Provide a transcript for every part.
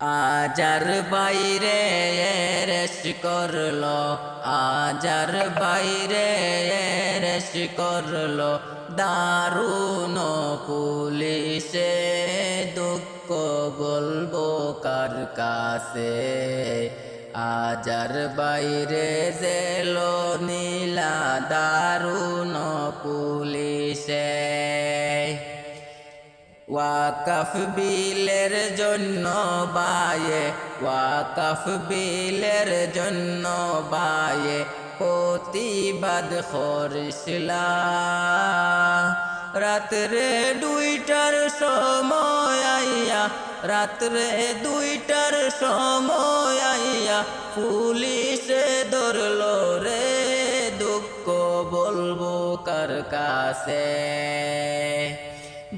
আজার বাইরে রেশ করলো, আজার বাইরে রেশ করলো, দারুণ পুলিশে দুঃখ বলবো কার কাছে। আজার বাইরে জেলো নীলা দারুণ পুলিশে। ওয়াকফ বিলের জন্য বায়ে, ওয়াকফ বিলের জন্য বায়ে প্রতিবাদ করিসলা। রাত্রে 2টার সময় আইয়া, রাত্রে 2টার সময় আইয়া পুলিশে ধরলো রে, দুঃখ বলবো কার কাছে,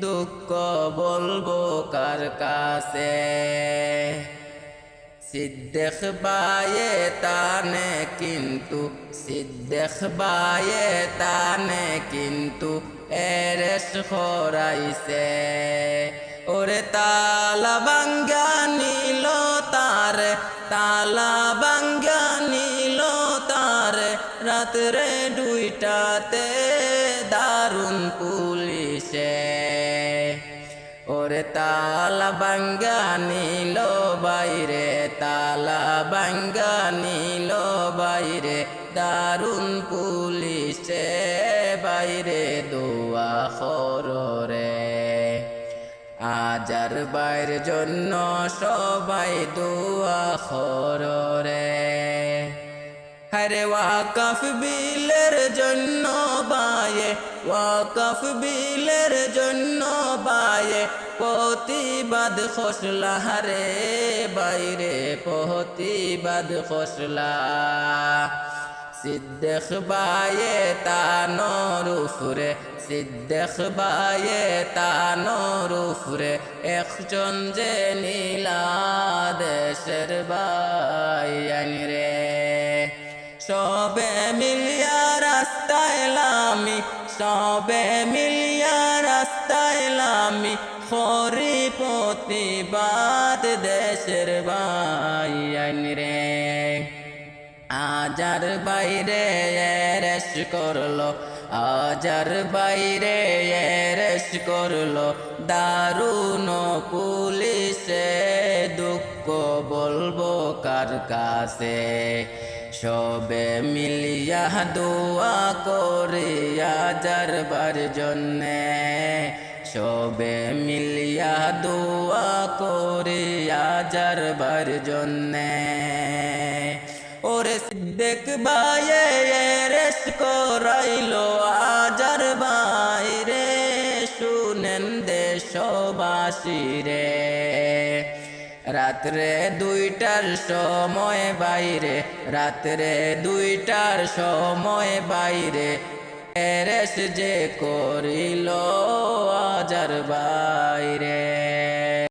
দুঃখ বলবো কার কাছে। সিদ্দিক বায়ে তানে কিন্তু, সিদ্দিক বায়ে তানে কিন্তু এরেশ করাইছে। ওরে তালা ভাঙ্গা নিল তারে, তালা ভাঙ্গা নিল তারে, রাত্রে 2টাতে দারুণ পুলিশে। ওরে তালা ভাঙ্গা নিল বাইরে, তালা ভাঙ্গা নিল বাইরে, দারুণ পুলিশে বাইরে দোয়া করো রে। আজার বাইর জন্য সবাই দোয়া করো রে। হরে ওয়াকফ বিলের জন্য বায়ে, ওয়াকফ বিলের জন্য বায়ে প্রতিবাদ খসলা রে বাইরে, প্রতিবাদ খসলা। সিদ্দিক বায়ে তানোর উপরে, সিদ্দিক বায়ে তানোর উপরে একজন যে নীলা দেশের বাইয়ান রে। সবে মিলিয়া রাস্তায় লামি, সবে মিলিয়া রাস্তায় লামি করি প্রতিবাদ দেশের বাইয়ান রে। আজার বাইরে রেশ করলো, আজার বাইরে রেশ করলো, দারুণ পুলিশে দুঃখ বলবো কার কাছে। সবে মিলিয়া দোয়া করি আজার বার জন্যে, সবে মিলিয়া দোয়া করি আজার বার জন্যে। ওরে সিদ্দিক বায়ে রেশ করাইলো আজার বাইরে, শুনেন দেশবাসী রে। রাত্রে 2টার সময় বাইরে, রাত্রে 2টার সময় বাইরে রেশ যে করিল আজার বাইরে।